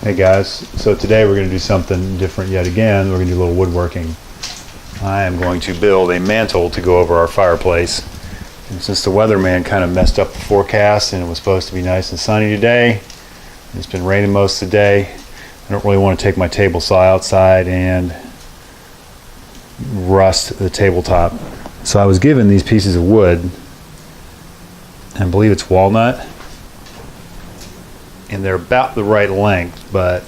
Hey guys, so today we're going to do something different yet again. We're going to do a little woodworking. I am going to build a mantle to go over our fireplace. And since the weatherman kind of messed up the forecast and it was supposed to be nice and sunny today, it's been raining most of the day, I don't really want to take my table saw outside and rust the tabletop. So I was given these pieces of wood, and I believe it's walnut, and they're about the right length, but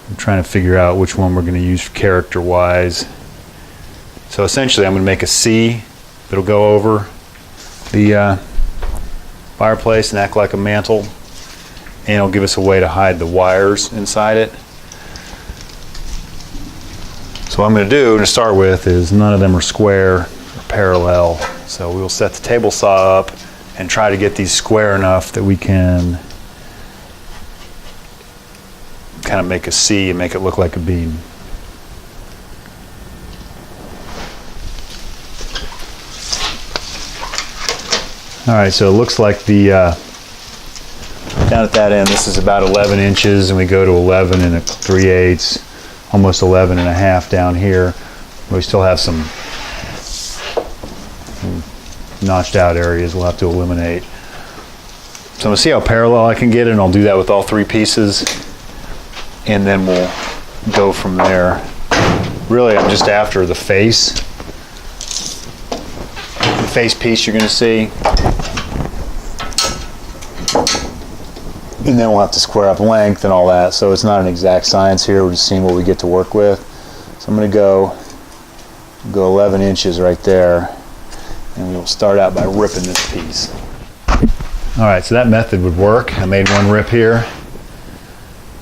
I'm trying to figure out which one we're going to use character wise. So essentially I'm going to make a C that'll go over the fireplace and act like a mantle, and it'll give us a way to hide the wires inside it. So what I'm going to do to start with is none of them are square or parallel, so we will set the table saw up and try to get these square enough that we can kind of make a C and make it look like a beam. Alright, so it looks like the down at that end this is about 11 inches, and we go to 11 and 3/8, almost 11 and a half down here. We still have some notched out areas we'll have to eliminate. So I'm going to see how parallel I can get it, and I'll do that with all three pieces, and then we'll go from there. Really, I'm just after the face piece you're going to see, and then we'll have to square up length and all that. So it's not an exact science here, we're just seeing what we get to work with. So I'm going to go 11 inches right there, and we'll start out by ripping this piece. Alright, so that method would work. I made one rip here.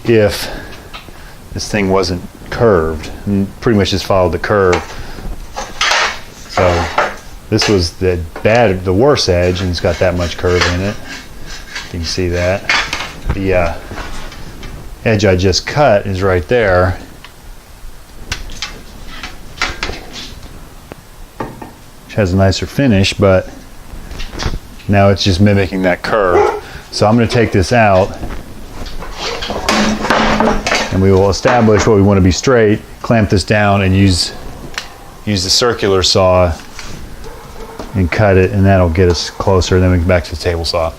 If this thing wasn't curved, and pretty much just followed the curve. So this was the worst edge, and it's got that much curve in it. You can see that. The edge I just cut is right there. Which has a nicer finish, but now it's just mimicking that curve. So I'm going to take this out, and we will establish what we want to be straight, clamp this down, and use the circular saw and cut it, and that'll get us closer, and then we can back to the table saw.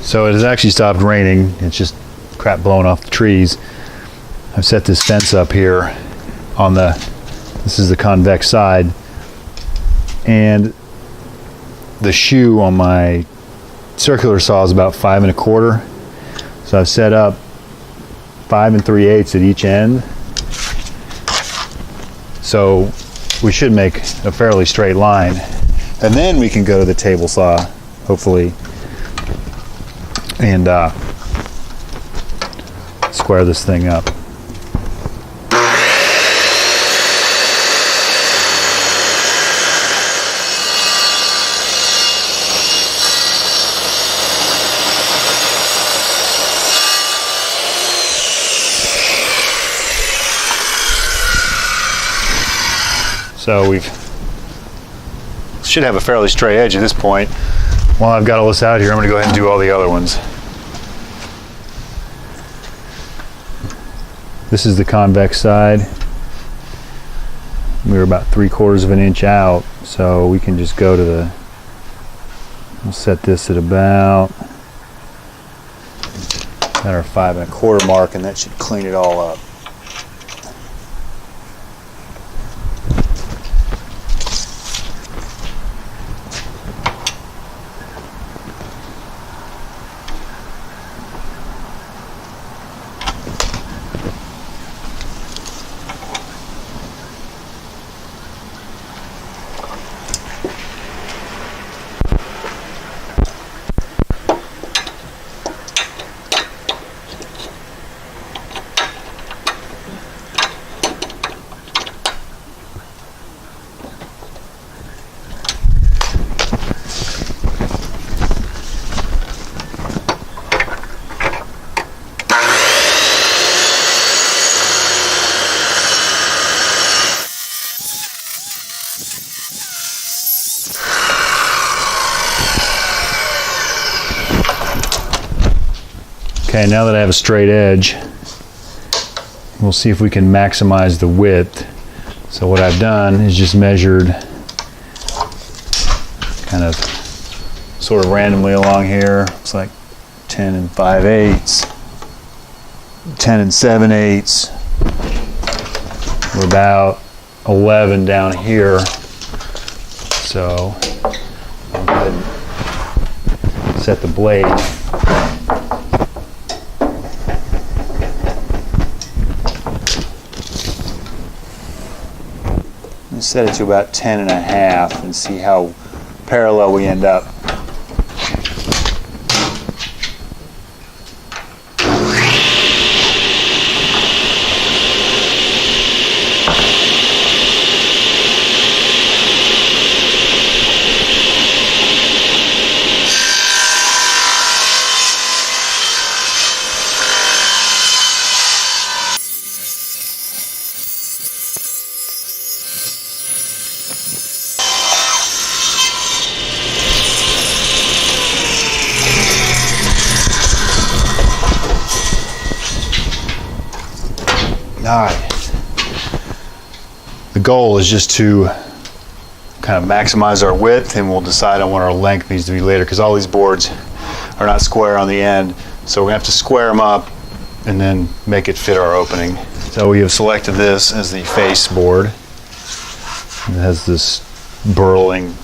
So it has actually stopped raining. It's just crap blowing off the trees. I've set this fence up here on this is the convex side, and the shoe on my circular saw is about 5 1/4. So I've set up 5 3/8 at each end. So we should make a fairly straight line, and then we can go to the table saw, hopefully, and square this thing up. So we should have a fairly straight edge at this point. While I've got all this out here, I'm going to go ahead and do all the other ones. This is the convex side. We were about 3/4 of an inch out, so we can just go to we'll set this at about our 5 1/4 mark, and that should clean it all up. Okay, now that I have a straight edge, we'll see if we can maximize the width. So what I've done is just measured kind of sort of randomly along here. Looks like 10 and 5/8, 10 and 7/8. We're about 11 down here. So I'll go ahead and set the blade. Set it to about 10 and a half and see how parallel we end up. All right. The goal is just to kind of maximize our width, and we'll decide on what our length needs to be later, because all these boards are not square on the end, so we're going to have to square them up and then make it fit our opening. So we have selected this as the face board. It has this burling,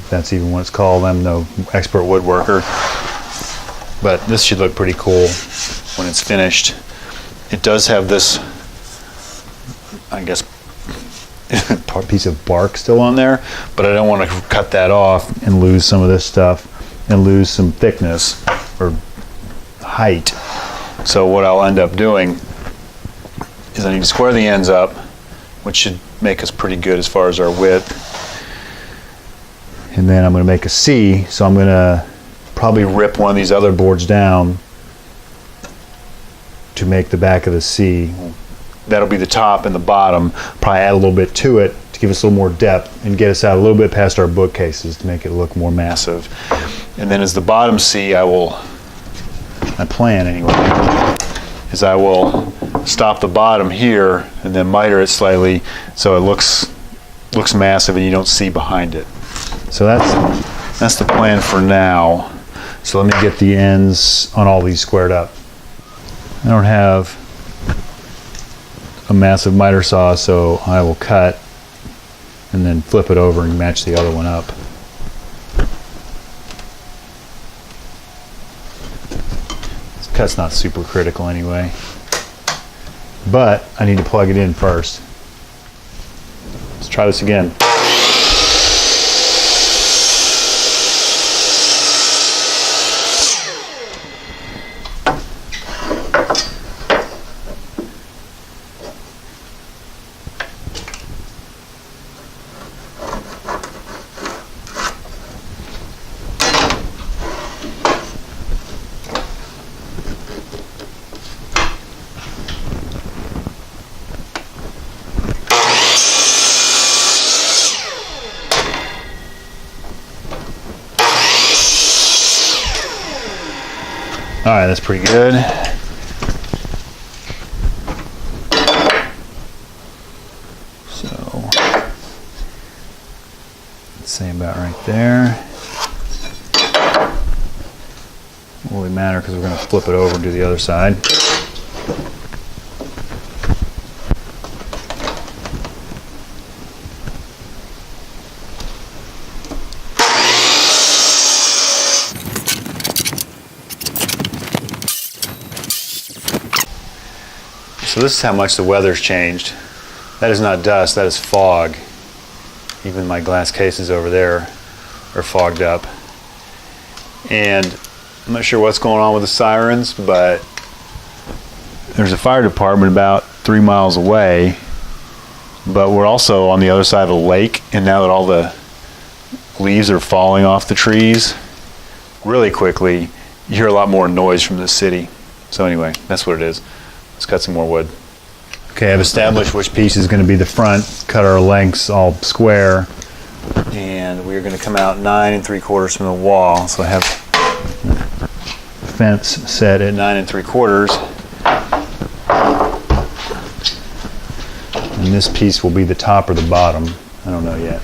that's even what it's called. I'm no expert woodworker, but this should look pretty cool when it's finished. It does have this, I guess, piece of bark still on there, but I don't want to cut that off and lose some of this stuff and lose some thickness or height. So what I'll end up doing is I need to square the ends up, which should make us pretty good as far as our width. And then I'm going to make a C, so I'm going to probably rip one of these other boards down to make the back of the C. That'll be the top and the bottom. Probably add a little bit to it to give us a little more depth and get us out a little bit past our bookcases to make it look more massive. And then as the bottom C, my plan anyway, is I will stop the bottom here and then miter it slightly so it looks massive and you don't see behind it. So that's the plan for now. So let me get the ends on all these squared up. I don't have a massive miter saw, so I will cut and then flip it over and match the other one up. This cut's not super critical anyway, but I need to plug it in first. Let's try this again. All right, that's pretty good. So, let's say about right there. Won't really matter because we're going to flip it over and do the other side. So this is how much the weather's changed. That is not dust, that is fog. Even my glass cases over there are fogged up. And I'm not sure what's going on with the sirens, but there's a fire department about 3 miles away, but we're also on the other side of a lake, and now that all the leaves are falling off the trees really quickly, you hear a lot more noise from the city. So anyway, that's what it is. Let's cut some more wood. Okay, I've established which piece is going to be the front, cut our lengths all square, and we're going to come out 9 3/4 from the wall. So I have fence set at 9 3/4. And this piece will be the top or the bottom. I don't know yet.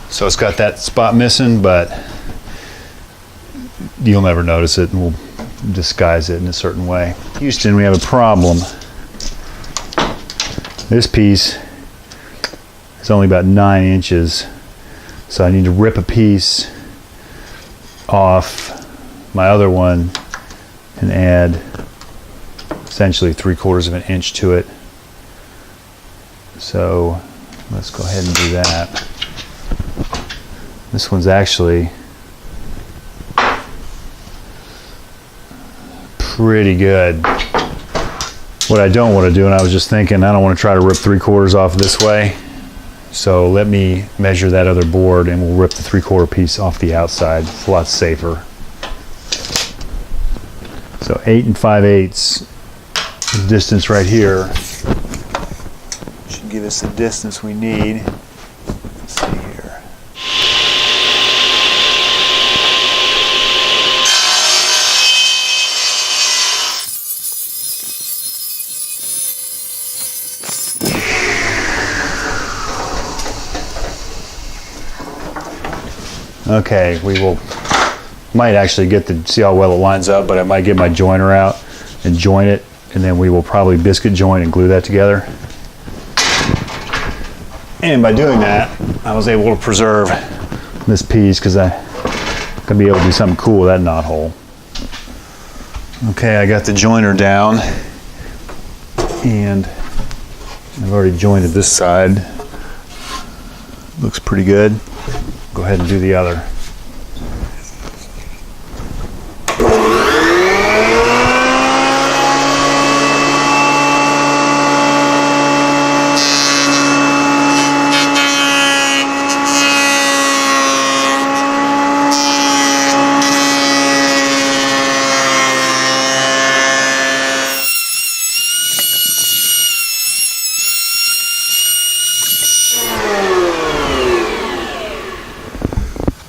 So it's got that spot missing, but you'll never notice it, and we'll disguise it in a certain way. Houston, we have a problem. This piece is only about 9 inches, so I need to rip a piece off my other one and add essentially 3/4 of an inch to it. So let's go ahead and do that. This one's actually pretty good. What I don't want to do, and I was just thinking, I don't want to try to rip 3/4 off this way. So let me measure that other board and we'll rip the 3/4 piece off the outside. It's a lot safer. So 8 5/8 distance right here should give us the distance we need. Let's see here. Okay, we might actually get to see how well it lines up, but I might get my joiner out and join it, and then we will probably biscuit join and glue that together. And by doing that, I was able to preserve this piece because I'm gonna be able to do something cool with that knot hole. Okay, I got the joiner down, and I've already jointed this side. Looks pretty good. Go ahead and do the other.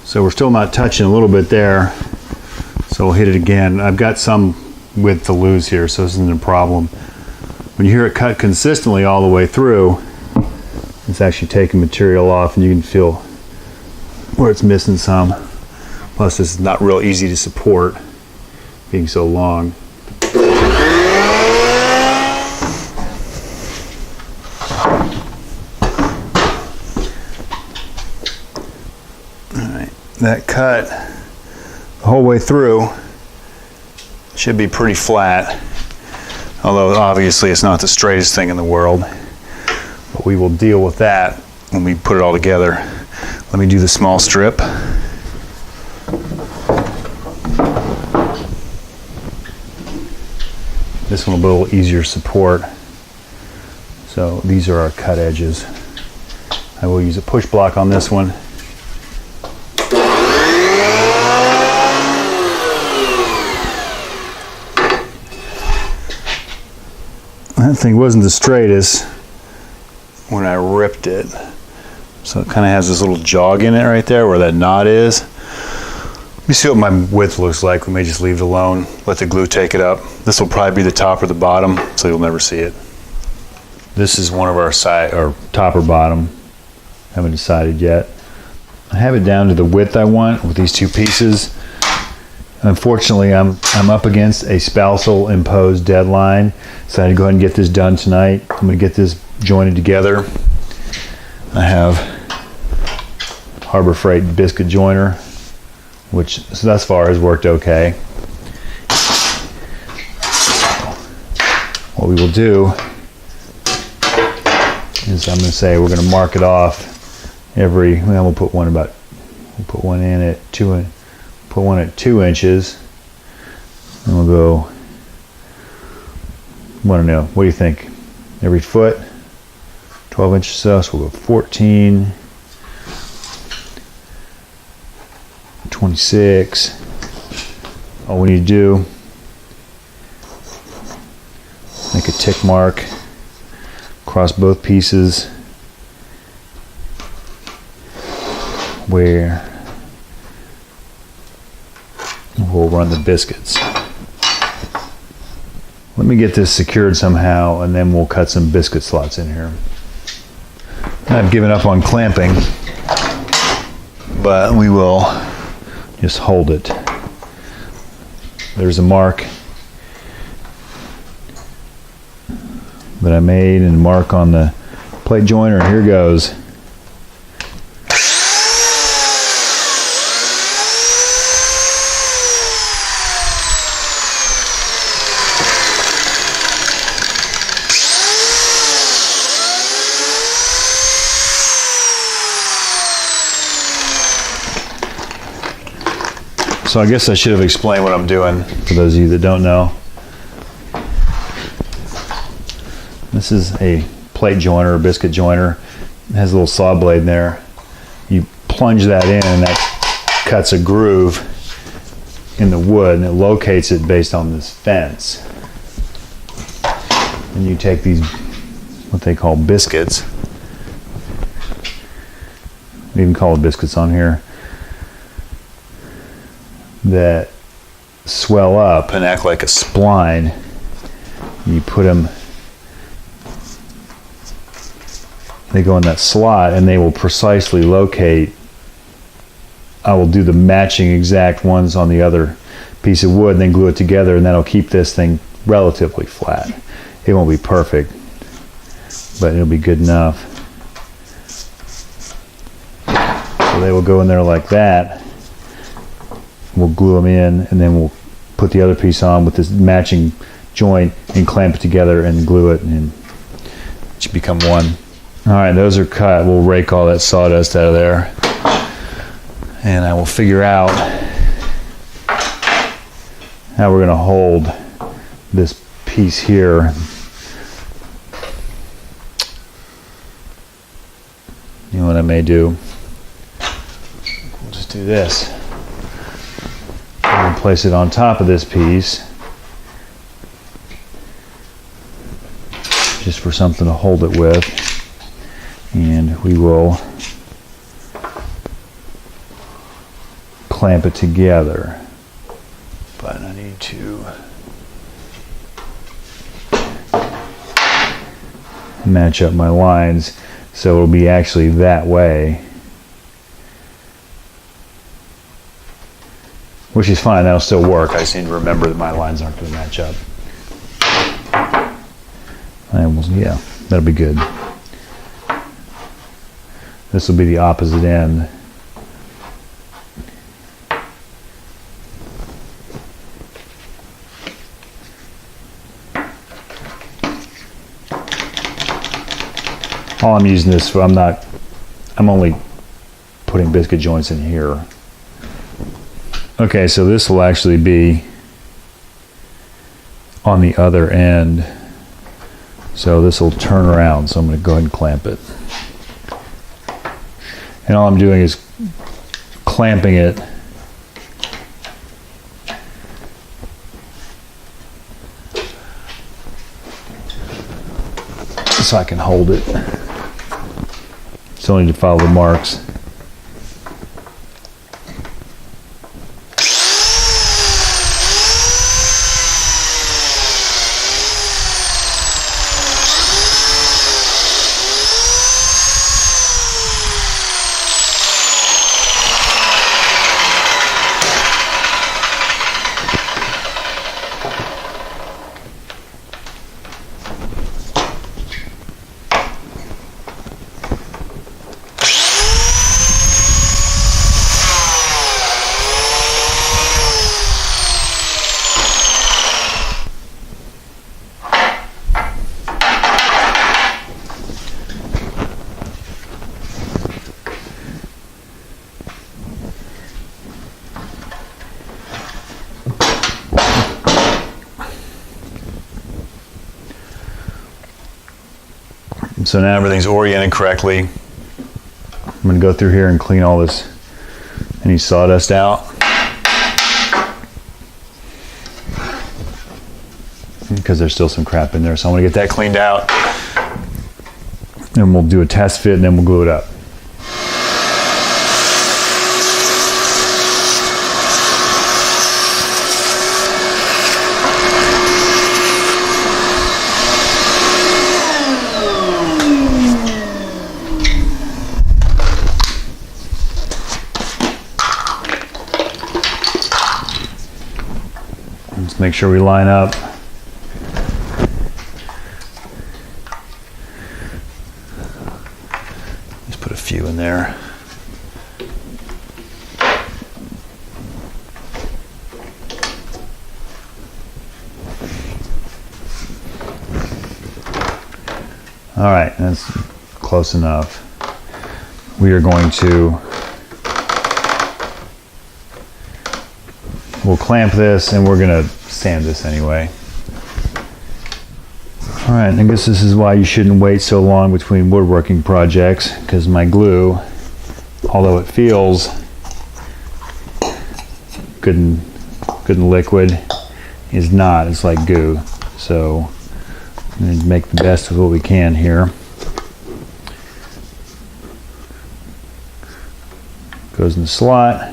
So we're still not touching, a little bit there, so we'll hit it again. I've got some width to lose here, so this isn't a problem. When you hear it cut consistently all the way through, it's actually taking material off, and you can feel where it's missing some. Plus, this is not real easy to support, being so long. That cut the whole way through should be pretty flat, although obviously it's not the straightest thing in the world, but we will deal with that when we put it all together. Let me do the small strip. This one will be a little easier support. So these are our cut edges. I will use a push block on this one. That thing wasn't the straightest when I ripped it. So it kind of has this little jog in it right there where that knot is. Let me see what my width looks like. We may just leave it alone, let the glue take it up. This will probably be the top or the bottom, so you'll never see it. This is one of our side, or top or bottom. Haven't decided yet. I have it down to the width I want with these two pieces. Unfortunately, I'm up against a spousal imposed deadline, so I had to go ahead and get this done tonight. I'm going to get this jointed together. I have Harbor Freight biscuit joiner, which thus far has worked okay. What we will do is I'm going to say we're going to mark it off well, we'll put one in at 2 inches, and we'll go, I don't know, what do you think? Every foot, 12 inches, so we'll go 14, 26. All we need to do, make a tick mark across both pieces where we'll run the biscuits. Let me get this secured somehow, and then we'll cut some biscuit slots in here. I've given up on clamping, but we will just hold it. There's a mark that I made, and a mark on the plate joiner, and here goes. So I guess I should have explained what I'm doing for those of you that don't know. This is a plate joiner, or biscuit joiner. It has a little saw blade in there. You plunge that in, and that cuts a groove in the wood, and it locates it based on this fence. And you take these, what they call biscuits. We even call it biscuits on here, that swell up and act like a spline. You put them, they go in that slot, and they will precisely locate. I will do the matching exact ones on the other piece of wood, and then glue it together, and that'll keep this thing relatively flat. It won't be perfect, but it'll be good enough. So they will go in there like that. We'll glue them in, and then we'll put the other piece on with this matching joint and clamp it together and glue it, and it should become one. All right, those are cut. We'll rake all that sawdust out of there, and I will figure out how we're going to hold this piece here. You know what I may do? We'll just do this. We'll place it on top of this piece, just for something to hold it with, and we will clamp it together. But I need to match up my lines so it'll be actually that way. Which is fine, that'll still work. I just need to remember that my lines aren't going to match up. Yeah, that'll be good. This will be the opposite end. All I'm using this for, I'm only putting biscuit joints in here. Okay, so this will actually be on the other end. So this will turn around, so I'm going to go ahead and clamp it. And all I'm doing is clamping it so I can hold it. So I need to follow the marks. So now everything's oriented correctly. I'm going to go through here and clean all this, any sawdust out. Because there's still some crap in there. So I'm going to get that cleaned out. And we'll do a test fit and then we'll glue it up. Let's make sure we line up. Just put a few in there. All right, that's close enough. We are going to we'll clamp this and we're gonna sand this anyway. All right, I guess this is why you shouldn't wait so long between woodworking projects, because my glue, although it feels good and liquid, is not. It's like goo. So I'm gonna make the best of what we can here. Goes in the slot.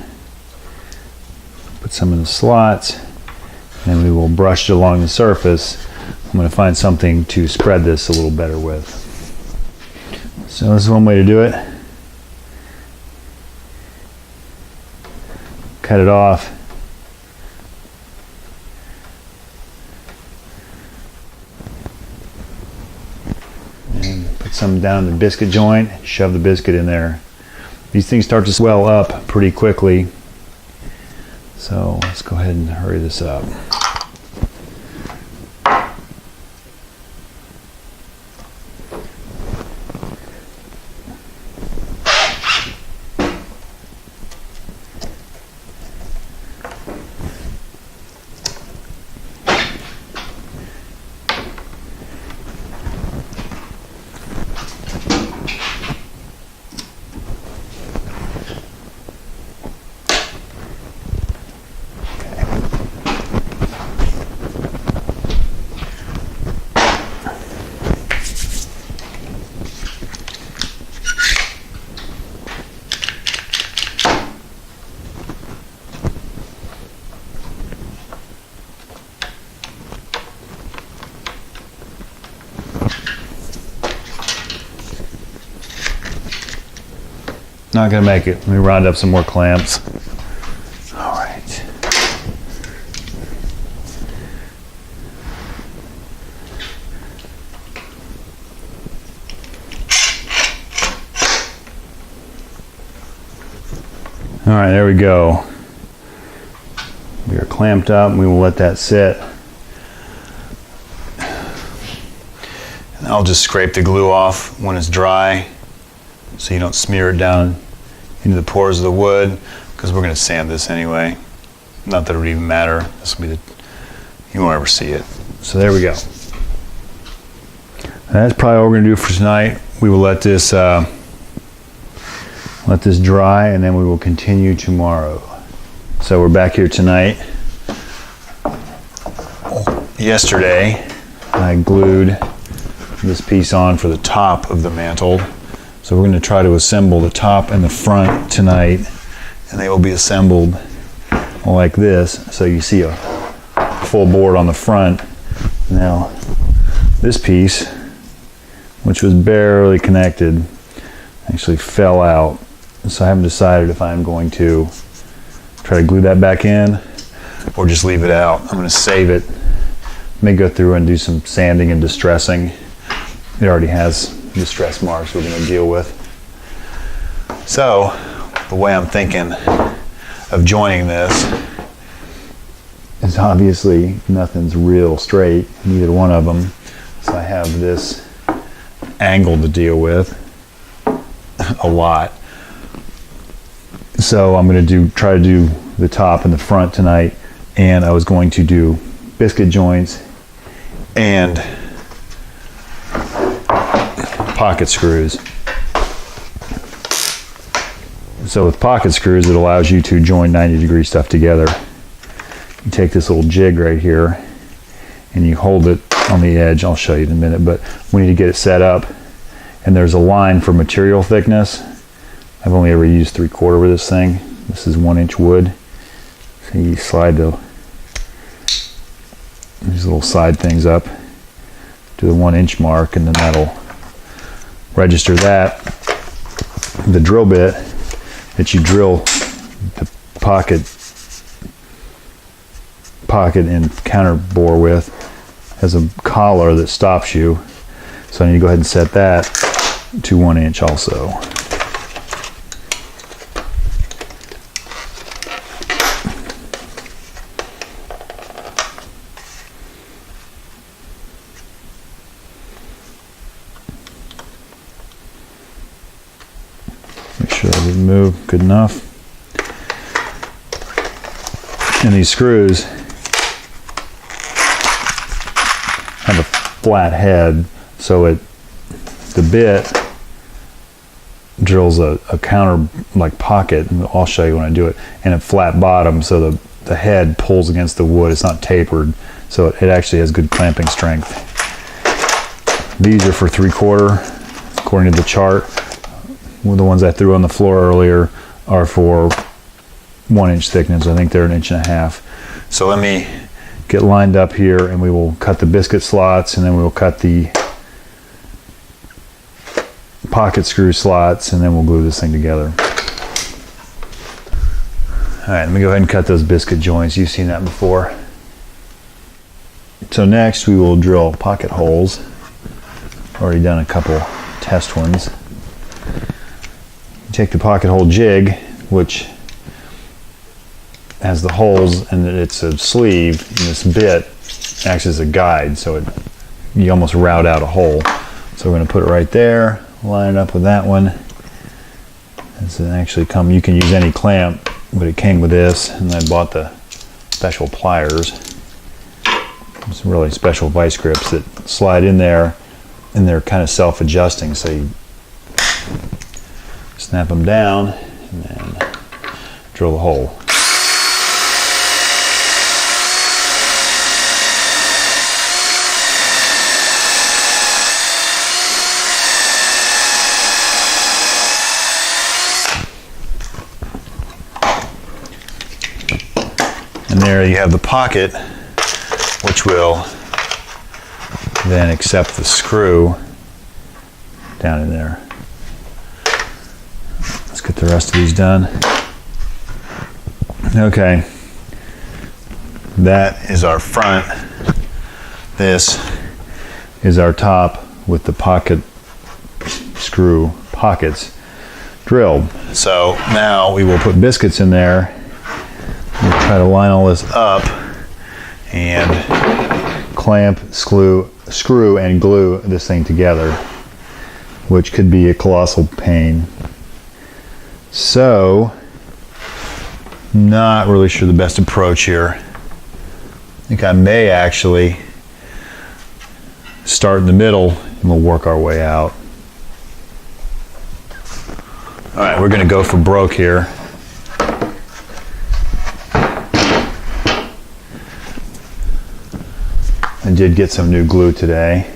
Put some in the slots, and then we will brush it along the surface. I'm going to find something to spread this a little better with. So this is one way to do it. Cut it off. And put some down the biscuit joint, shove the biscuit in there. These things start to swell up pretty quickly. So let's go ahead and hurry this up. Not gonna make it. Let me round up some more clamps. All right. All right, there we go. We are clamped up and we will let that sit. And I'll just scrape the glue off when it's dry so you don't smear it down into the pores of the wood, because we're going to sand this anyway. Not that it would even matter. This will be you won't ever see it. So there we go. That's probably all we're going to do for tonight. We will let this dry, and then we will continue tomorrow. So we're back here tonight. Yesterday, I glued this piece on for the top of the mantle. So we're going to try to assemble the top and the front tonight, and they will be assembled like this. So you see a full board on the front. Now, this piece, which was barely connected, actually fell out. So I haven't decided if I'm going to try to glue that back in or just leave it out. I'm going to save it. May go through and do some sanding and distressing. It already has distress marks we're going to deal with. So the way I'm thinking of joining this is obviously nothing's real straight, neither one of them. So I have this angle to deal with a lot. So I'm going to try to do the top and the front tonight, and I was going to do biscuit joints and pocket screws. So with pocket screws, it allows you to join 90-degree stuff together. You take this little jig right here and you hold it on the edge. I'll show you in a minute, but we need to get it set up. And there's a line for material thickness. I've only ever used 3/4 with this thing. This is 1-inch wood. So you slide these little side things up to the 1-inch mark, and then that'll register that. The drill bit that you drill the pocket and counter bore with has a collar that stops you. So I need to go ahead and set that to 1-inch also. Make sure that didn't move. Good enough. And these screws have a flat head, so the bit drills a counter like pocket, and I'll show you when I do it, and a flat bottom, so the head pulls against the wood. It's not tapered, so it actually has good clamping strength. These are for 3/4 according to the chart. Well, the ones I threw on the floor earlier are for 1-inch thickness. I think they're 1.5 inches. So let me get lined up here, and we will cut the biscuit slots, and then we will cut the pocket screw slots, and then we'll glue this thing together. All right, let me go ahead and cut those biscuit joints. You've seen that before. So next we will drill pocket holes. Already done a couple test ones. Take the pocket hole jig, which has the holes, and it's a sleeve, and this bit acts as a guide, so you almost route out a hole. So we're going to put it right there, line it up with that one. This actually you can use any clamp, but it came with this, and I bought the special pliers. Some really special vice grips that slide in there, and they're kind of self-adjusting, so you snap them down and then drill the hole. And there you have the pocket, which will then accept the screw down in there. Let's get the rest of these done. Okay, that is our front. This is our top with the pocket screw pockets drilled. So now we will put biscuits in there. We'll try to line all this up and clamp, screw, and glue this thing together, which could be a colossal pain. So, not really sure the best approach here. I think I may actually start in the middle and we'll work our way out. All right, we're going to go for broke here. I did get some new glue today.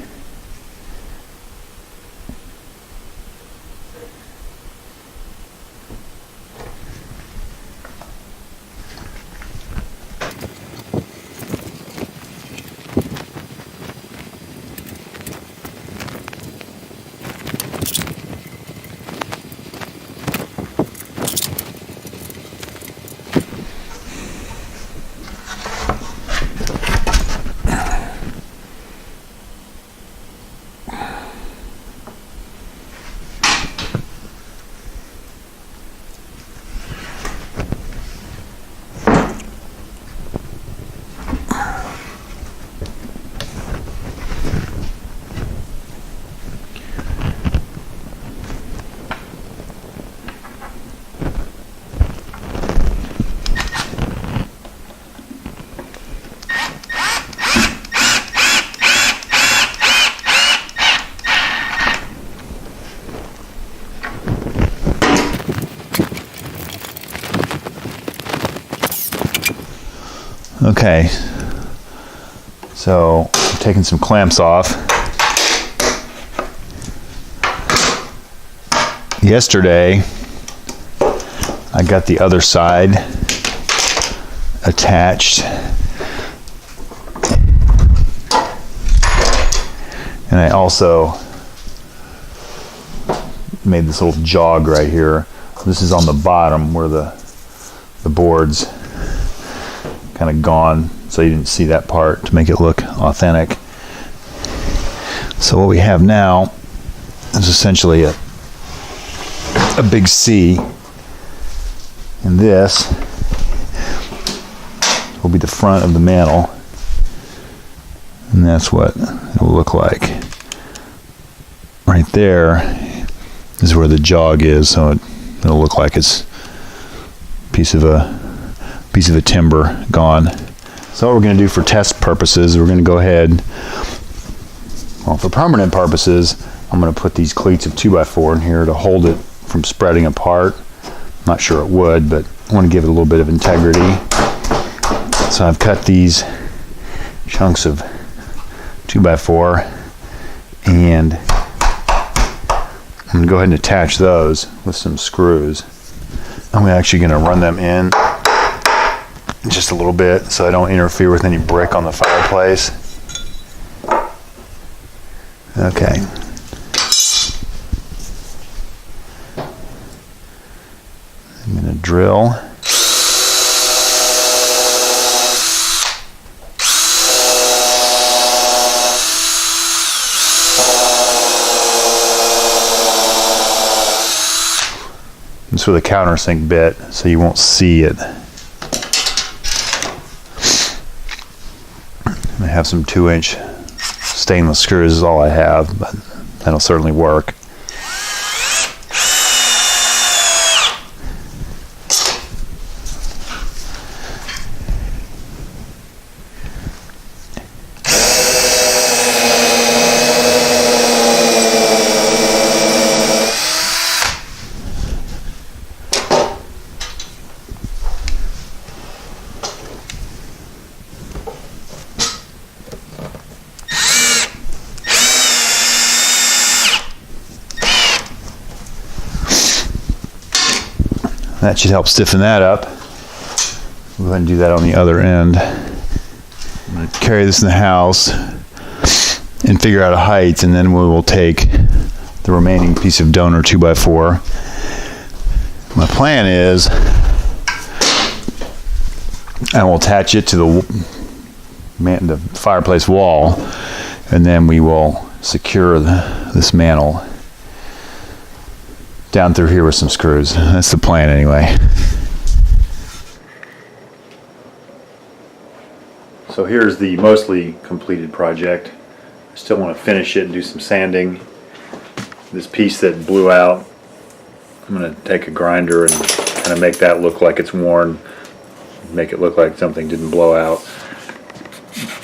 Okay, so I'm taking some clamps off. Yesterday, I got the other side attached, and I also made this little jog right here. This is on the bottom where the board's kind of gone, so you didn't see that part to make it look authentic. So what we have now is essentially a big C, and this will be the front of the mantle, and that's what it will look like. Right there is where the jog is, so it'll look like it's a piece of a timber gone. So what we're going to do for test purposes, we're going to go ahead, well, for permanent purposes, I'm going to put these cleats of 2x4 in here to hold it from spreading apart. I'm not sure it would, but I want to give it a little bit of integrity. So I've cut these chunks of 2x4, and I'm going to go ahead and attach those with some screws. I'm actually going to run them in just a little bit so I don't interfere with any brick on the fireplace. Okay. I'm going to drill. It's with a countersink bit, so you won't see it. I have some 2-inch stainless screws is all I have, but that'll certainly work. That should help stiffen that up. We'll go ahead and do that on the other end. I'm going to carry this in the house and figure out a height, and then we will take the remaining piece of donor 2x4. My plan is I will attach it to the fireplace wall, and then we will secure this mantle down through here with some screws. That's the plan anyway. So here's the mostly completed project. I still want to finish it and do some sanding. This piece that blew out, I'm going to take a grinder and kind of make that look like it's worn, make it look like something didn't blow out.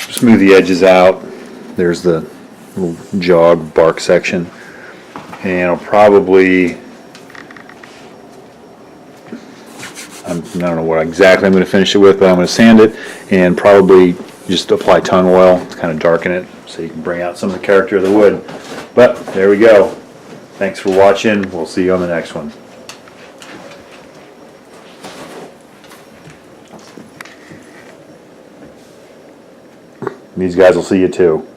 Smooth the edges out. There's the little jog bark section, and I'll probably, I don't know what exactly I'm going to finish it with, but I'm going to sand it and probably just apply tung oil to kind of darken it so you can bring out some of the character of the wood. But there we go. Thanks for watching. We'll see you on the next one. These guys will see you too.